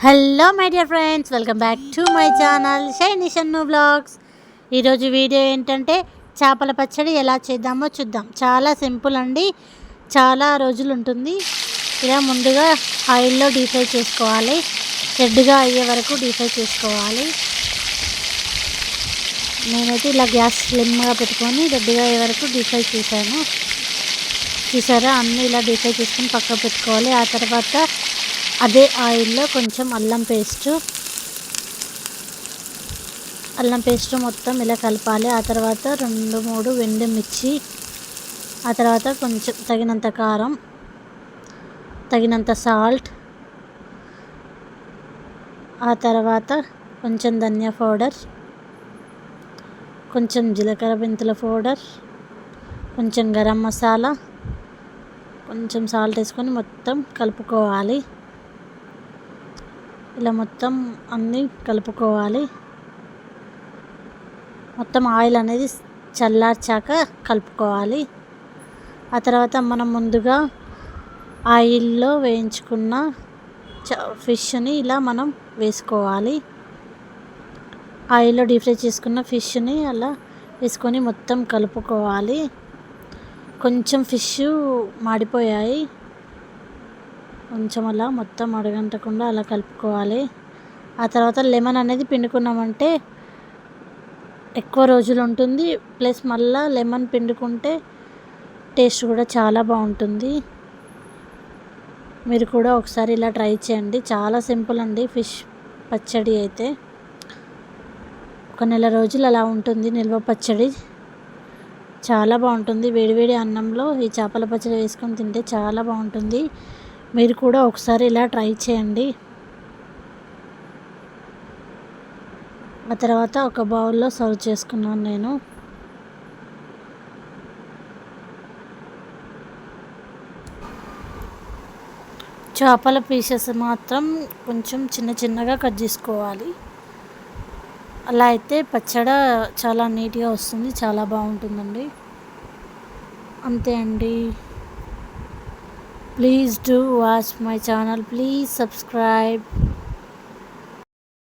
Hello my dear friends, welcome back to my channel Shiny Shannu vlogs. ఈరోజు video ఏంటంటే చేపల పచ్చడి ఎలా చేద్దామో చూద్దాం. చాలా సింపుల్ అండి, చాలా రోజులు ఉంటుంది. ఇలా ముందుగా ఆయిల్లో డీప్ ఫ్రై చేసుకోవాలి. రెడ్గా అయ్యే వరకు డీప్ ఫ్రై చేసుకోవాలి. నేనైతే ఇలా గ్యాస్ స్లిమ్గా పెట్టుకొని రెడ్గా అయ్యే వరకు డీప్ ఫ్రై చేశాను. చూసారా, అన్నీ ఇలా డీప్ ఫ్రై చేసుకొని పక్కకు పెట్టుకోవాలి. ఆ తర్వాత అదే ఆయిల్లో కొంచెం అల్లం పేస్ట్ మొత్తం ఇలా కలపాలి. ఆ తర్వాత 2-3 ఎండుమిర్చి, ఆ తర్వాత కొంచెం తగినంత కారం, తగినంత సాల్ట్, ఆ తర్వాత కొంచెం ధనియా పౌడర్, కొంచెం జీలకర్ర మెంతుల పౌడర్, కొంచెం గరం మసాలా, కొంచెం సాల్ట్ వేసుకొని మొత్తం కలుపుకోవాలి. ఇలా మొత్తం అన్నీ కలుపుకోవాలి. మొత్తం ఆయిల్ అనేది చల్లార్చాక కలుపుకోవాలి. ఆ తర్వాత మనం ముందుగా ఆయిల్లో వేయించుకున్న ఫిష్ని ఇలా మనం వేసుకోవాలి. ఆయిల్లో డీప్ ఫ్రై చేసుకున్న ఫిష్ని అలా వేసుకొని మొత్తం కలుపుకోవాలి. కొంచెం ఫిష్ మాడిపోయాయి, కొంచెం అలా మొత్తం అడగంటకుండా అలా కలుపుకోవాలి. ఆ తర్వాత లెమన్ అనేది పిండుకున్నామంటే ఎక్కువ రోజులు ఉంటుంది. ప్లస్ మళ్ళీ లెమన్ పిండుకుంటే టేస్ట్ కూడా చాలా బాగుంటుంది. మీరు కూడా ఒకసారి ఇలా ట్రై చేయండి. చాలా సింపుల్ అండి ఫిష్ పచ్చడి అయితే. 1 నెల రోజులు అలా ఉంటుంది నిల్వ పచ్చడి. చాలా బాగుంటుంది. వేడివేడి అన్నంలో ఈ చేపల పచ్చడి వేసుకొని తింటే చాలా బాగుంటుంది. మీరు కూడా ఒకసారి ఇలా ట్రై చేయండి. ఆ తర్వాత ఒక బౌల్లో సర్వ్ చేసుకున్నాను నేను. చేపల పీసెస్ మాత్రం కొంచెం చిన్నగా కట్ చేసుకోవాలి. అలా అయితే పచ్చడి చాలా నీట్గా వస్తుంది, చాలా బాగుంటుందండి. అంతే అండి. Please do watch my channel. Please subscribe.